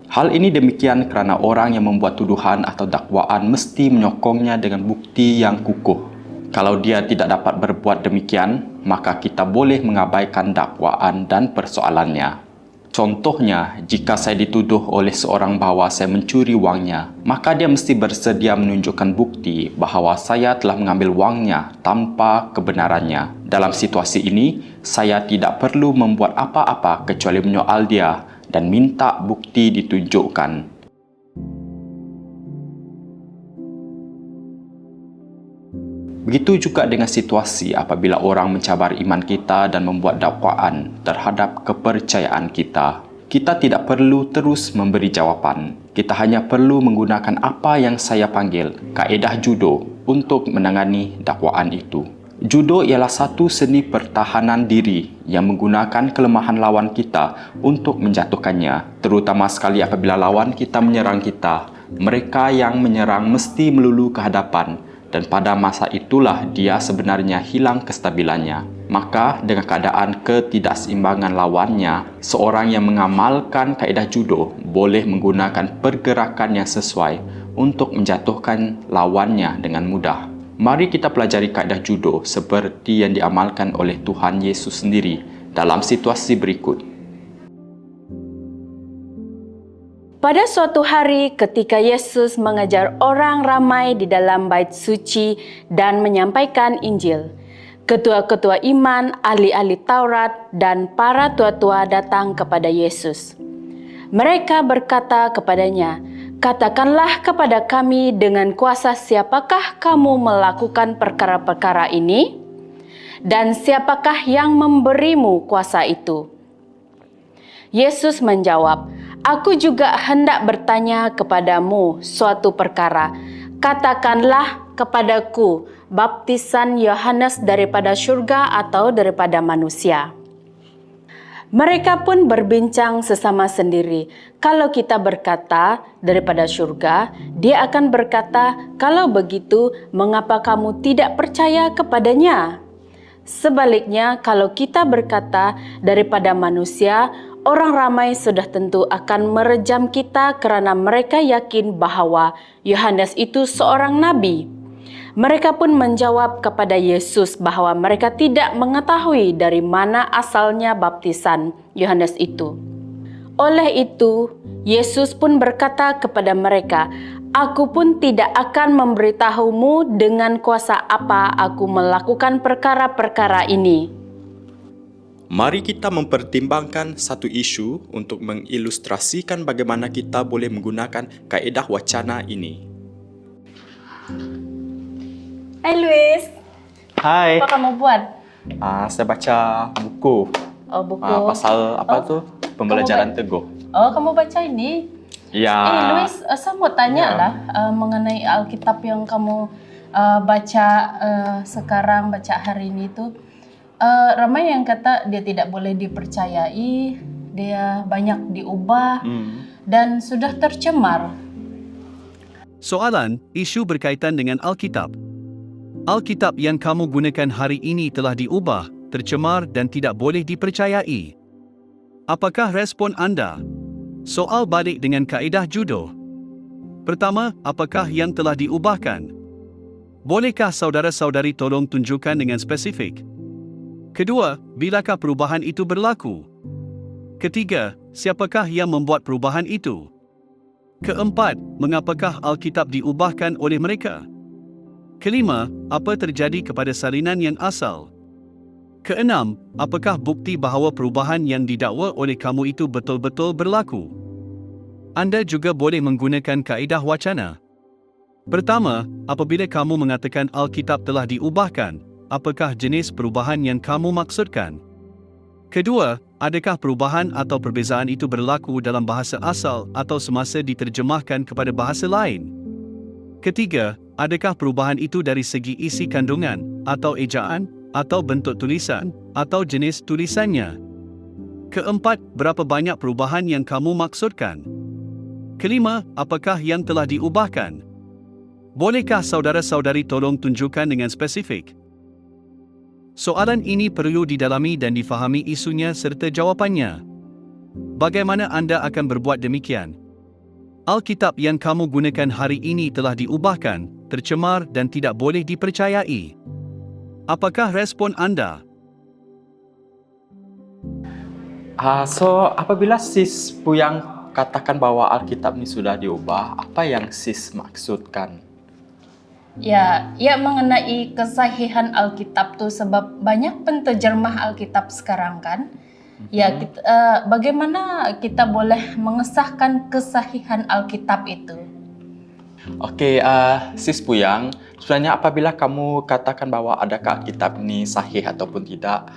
Hal ini demikian kerana orang yang membuat tuduhan atau dakwaan mesti menyokongnya dengan bukti yang kukuh. Kalau dia tidak dapat berbuat demikian, maka kita boleh mengabaikan dakwaan dan persoalannya. Contohnya, jika saya dituduh oleh seorang bahawa saya mencuri wangnya, maka dia mesti bersedia menunjukkan bukti bahawa saya telah mengambil wangnya tanpa kebenarannya. Dalam situasi ini, saya tidak perlu membuat apa-apa kecuali menyoal dia dan minta bukti ditunjukkan. Begitu juga dengan situasi apabila orang mencabar iman kita dan membuat dakwaan terhadap kepercayaan kita. Kita tidak perlu terus memberi jawapan. Kita hanya perlu menggunakan apa yang saya panggil kaedah judo untuk menangani dakwaan itu. Judo ialah satu seni pertahanan diri yang menggunakan kelemahan lawan kita untuk menjatuhkannya, terutama sekali apabila lawan kita menyerang kita. Mereka yang menyerang mesti melulu ke hadapan Dan pada masa itulah dia sebenarnya hilang kestabilannya. Maka dengan keadaan ketidakseimbangan lawannya, seorang yang mengamalkan kaedah judo boleh menggunakan pergerakan yang sesuai untuk menjatuhkan lawannya dengan mudah. Mari kita pelajari kaedah judo seperti yang diamalkan oleh Tuhan Yesus sendiri dalam situasi berikut. Pada suatu hari ketika Yesus mengajar orang ramai di dalam bait suci dan menyampaikan Injil, ketua-ketua iman, ahli-ahli Taurat, dan para tua-tua datang kepada Yesus. Mereka berkata kepadanya, "Katakanlah kepada kami dengan kuasa siapakah kamu melakukan perkara-perkara ini? Dan siapakah yang memberimu kuasa itu?" Yesus menjawab, "Aku juga hendak bertanya kepadamu suatu perkara. Katakanlah kepadaku, baptisan Yohanes daripada syurga atau daripada manusia?" Mereka pun berbincang sesama sendiri. Kalau kita berkata daripada syurga, dia akan berkata, "Kalau begitu, mengapa kamu tidak percaya kepadanya?" Sebaliknya, kalau kita berkata daripada manusia, orang ramai sudah tentu akan merejam kita kerana mereka yakin bahawa Yohanes itu seorang nabi. Mereka pun menjawab kepada Yesus bahawa mereka tidak mengetahui dari mana asalnya baptisan Yohanes itu. Oleh itu, Yesus pun berkata kepada mereka, "Aku pun tidak akan memberitahumu dengan kuasa apa aku melakukan perkara-perkara ini." Mari kita mempertimbangkan satu isu untuk mengilustrasikan bagaimana kita boleh menggunakan kaedah wacana ini. Hai Luis, Hai, apa kamu buat? saya baca buku Oh, buku. pasal apa tuh? Pembelajaran Teguh. Oh, kamu baca ini? Ya. Luis, saya mau tanya lah mengenai Alkitab yang kamu baca sekarang, baca hari ini tuh. Ramai yang kata dia tidak boleh dipercayai, dia banyak diubah dan sudah tercemar. Soalan, isu berkaitan dengan Alkitab. Alkitab yang kamu gunakan hari ini telah diubah, tercemar dan tidak boleh dipercayai. Apakah respon anda? Soal balik dengan kaedah judo. Pertama, apakah yang telah diubahkan? Bolehkah saudara-saudari tolong tunjukkan dengan spesifik? Kedua, bilakah perubahan itu berlaku? Ketiga, siapakah yang membuat perubahan itu? Keempat, mengapakah Alkitab diubahkan oleh mereka? Kelima, apa terjadi kepada salinan yang asal? Keenam, apakah bukti bahawa perubahan yang didakwa oleh kamu itu betul-betul berlaku? Anda juga boleh menggunakan kaedah wacana. Pertama, apabila kamu mengatakan Alkitab telah diubahkan, apakah jenis perubahan yang kamu maksudkan? Kedua, adakah perubahan atau perbezaan itu berlaku dalam bahasa asal atau semasa diterjemahkan kepada bahasa lain? Ketiga, adakah perubahan itu dari segi isi kandungan, atau ejaan, atau bentuk tulisan, atau jenis tulisannya? Keempat, berapa banyak perubahan yang kamu maksudkan? Kelima, apakah yang telah diubahkan? Bolehkah saudara-saudari tolong tunjukkan dengan spesifik? Soalan ini perlu didalami dan difahami isunya serta jawapannya. Bagaimana anda akan berbuat demikian? Alkitab yang kamu gunakan hari ini telah diubahkan, tercemar dan tidak boleh dipercayai. Apakah respon anda? So, apabila sis Puyang katakan bahwa Alkitab ini sudah diubah, apa yang sis maksudkan? Ya mengenai kesahihan Alkitab tuh sebab banyak penterjemah Alkitab sekarang kan. Ya, bagaimana kita boleh mengesahkan kesahihan Alkitab itu? Okey, sis Puyang, sebenarnya apabila kamu katakan bahwa adakah Alkitab ini sahih ataupun tidak,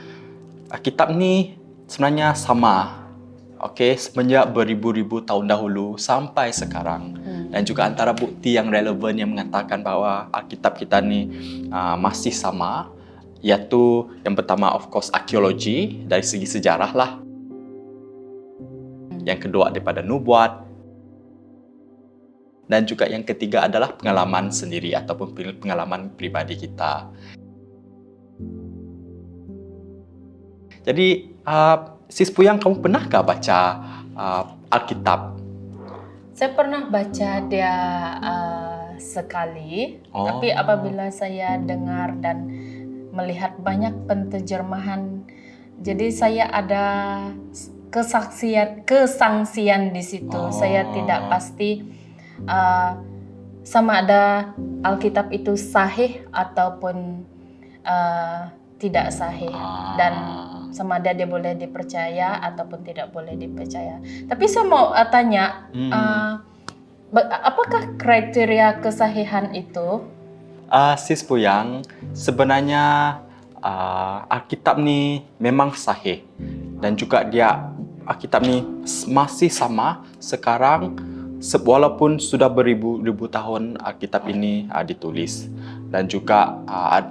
Alkitab ini sebenarnya sama. Okey, semenjak beribu-ribu tahun dahulu sampai sekarang. Dan juga antara bukti yang relevan yang mengatakan bahawa Alkitab kita ni masih sama, iaitu yang pertama of course arkeologi dari segi sejarah lah. Yang kedua daripada nubuat. Dan juga yang ketiga adalah pengalaman sendiri ataupun pengalaman pribadi kita. Jadi, Sis Puyang, kamu pernahkah baca Alkitab? Saya pernah baca dia sekali, tapi apabila saya dengar dan melihat banyak penterjemahan, jadi saya ada kesangsian di situ. Saya tidak pasti sama ada Alkitab itu sahih ataupun tidak sahih, dan sama ada dia boleh dipercaya ataupun tidak boleh dipercaya. Tapi saya mau tanya, apakah kriteria kesahihan itu? Sis Puyang, sebenarnya Alkitab ni memang sahih, dan juga Alkitab ni masih sama sekarang walaupun sudah beribu-ribu tahun Alkitab ini ditulis. Dan juga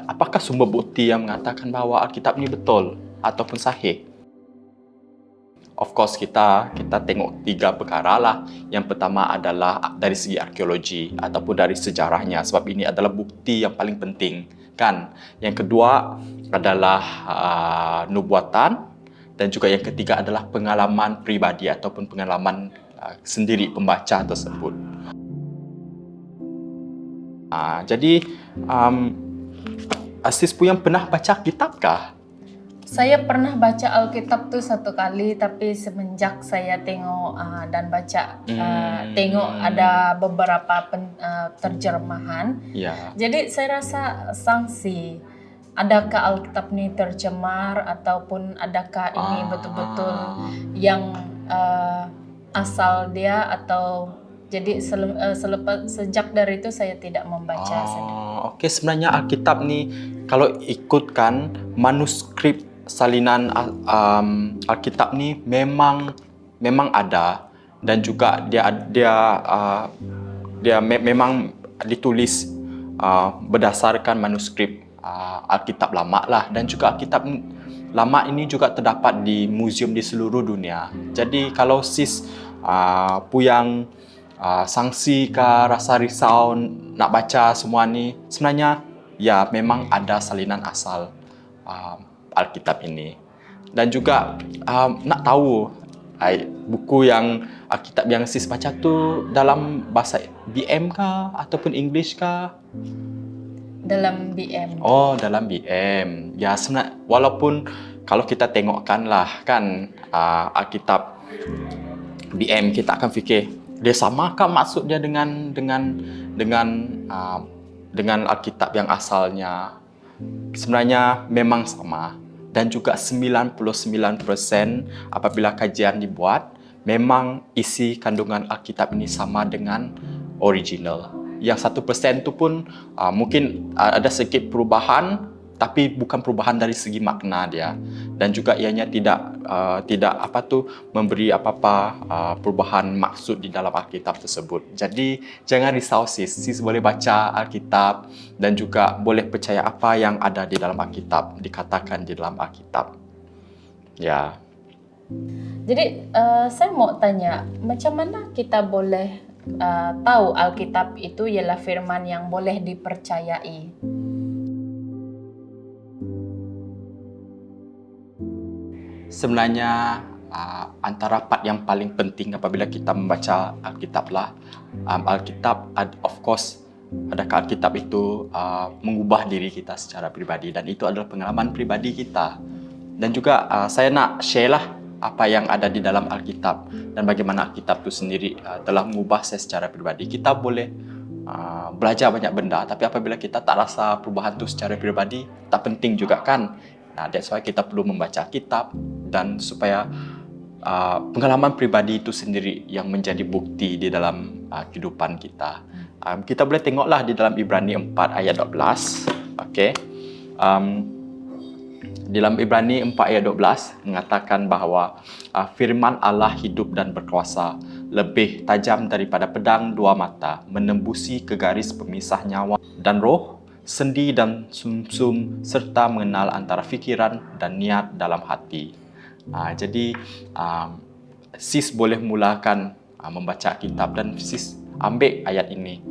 apakah sumber bukti yang mengatakan bahawa Alkitab ni betul ataupun sahih? Of course, kita tengok 3 perkara lah. Yang pertama adalah dari segi arkeologi ataupun dari sejarahnya, sebab ini adalah bukti yang paling penting, kan? Yang kedua adalah nubuatan, dan juga yang ketiga adalah pengalaman pribadi ataupun pengalaman sendiri pembaca tersebut. Jadi, Sis Puyang pernah baca kitab kah? Saya pernah baca Alkitab tuh 1 kali, tapi semenjak saya tengok dan baca, tengok ada beberapa terjemahan. Ya. Jadi saya rasa sangsi, adakah Alkitab ini tercemar ataupun adakah ini betul-betul yang asal dia, atau jadi sejak dari itu saya tidak membaca. Okey, sebenarnya Alkitab ni kalau ikutkan manuskrip salinan Alkitab ni memang ada, dan juga dia memang ditulis berdasarkan manuskrip Alkitab lama lah, dan juga Alkitab lama ini juga terdapat di muzium di seluruh dunia. Jadi kalau Sis Puyang sangsi ke rasa risau nak baca semua ni, sebenarnya ya memang ada salinan asal Alkitab ini. Dan juga nak tahu buku yang Alkitab yang Sis baca tu dalam bahasa BM kah ataupun English kah? Dalam BM. Oh, dalam BM. Ya, sebenarnya walaupun kalau kita tengokkan lah kan Alkitab BM, kita akan fikir dia samakah maksud dia dengan Alkitab yang asalnya. Sebenarnya memang sama, dan juga 99% apabila kajian dibuat, memang isi kandungan Alkitab ini sama dengan original. Yang 1% tu pun mungkin ada sedikit perubahan, tapi bukan perubahan dari segi makna dia, dan juga ianya tidak memberi apa-apa perubahan maksud di dalam Alkitab tersebut. Jadi jangan risau sis boleh baca Alkitab dan juga boleh percaya apa yang ada di dalam Alkitab, dikatakan di dalam Alkitab. Ya. Jadi saya mau tanya, macam mana kita boleh tahu Alkitab itu ialah firman yang boleh dipercayai? Sebenarnya antara part yang paling penting apabila kita membaca Alkitab lah, Alkitab of course, adakah Alkitab itu mengubah diri kita secara pribadi, dan itu adalah pengalaman pribadi kita. Dan juga saya nak share lah apa yang ada di dalam Alkitab dan bagaimana Alkitab itu sendiri telah mengubah saya secara pribadi. Kita boleh belajar banyak benda, tapi apabila kita tak rasa perubahan itu secara pribadi, tak penting juga kan. Nah, that's why kita perlu membaca kitab, dan supaya pengalaman pribadi itu sendiri yang menjadi bukti di dalam kehidupan kita. Kita boleh tengoklah di dalam Ibrani 4 ayat 12. Okey. Di dalam Ibrani 4 ayat 12 mengatakan bahawa firman Allah hidup dan berkuasa, lebih tajam daripada pedang 2 mata, menembusi ke garis pemisah nyawa dan roh, sendi dan sumsum, serta mengenal antara fikiran dan niat dalam hati. Jadi sis boleh mulakan membaca kitab, dan sis ambil ayat ini,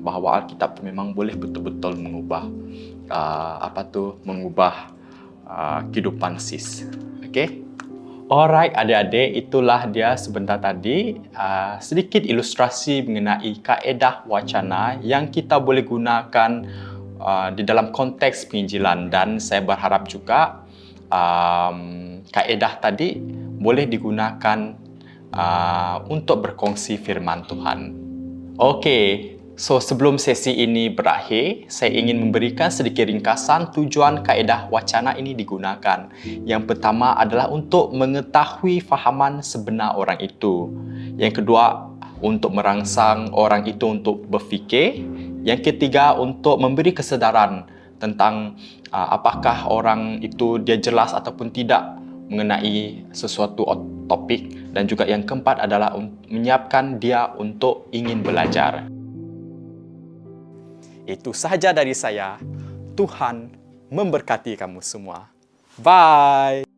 bahawa Alkitab memang boleh betul-betul mengubah mengubah kehidupan sis. Okey. Alright, adik-adik, itulah dia sebentar tadi sedikit ilustrasi mengenai kaedah wacana yang kita boleh gunakan di dalam konteks penginjilan, dan saya berharap juga kaedah tadi boleh digunakan untuk berkongsi firman Tuhan. Okey, so sebelum sesi ini berakhir, saya ingin memberikan sedikit ringkasan tujuan kaedah wacana ini digunakan. Yang pertama adalah untuk mengetahui fahaman sebenar orang itu. Yang kedua, untuk merangsang orang itu untuk berfikir. Yang ketiga, untuk memberi kesedaran tentang apakah orang itu dia jelas ataupun tidak mengenai sesuatu topik. Dan juga yang keempat adalah menyiapkan dia untuk ingin belajar. Itu sahaja dari saya. Tuhan memberkati kamu semua. Bye.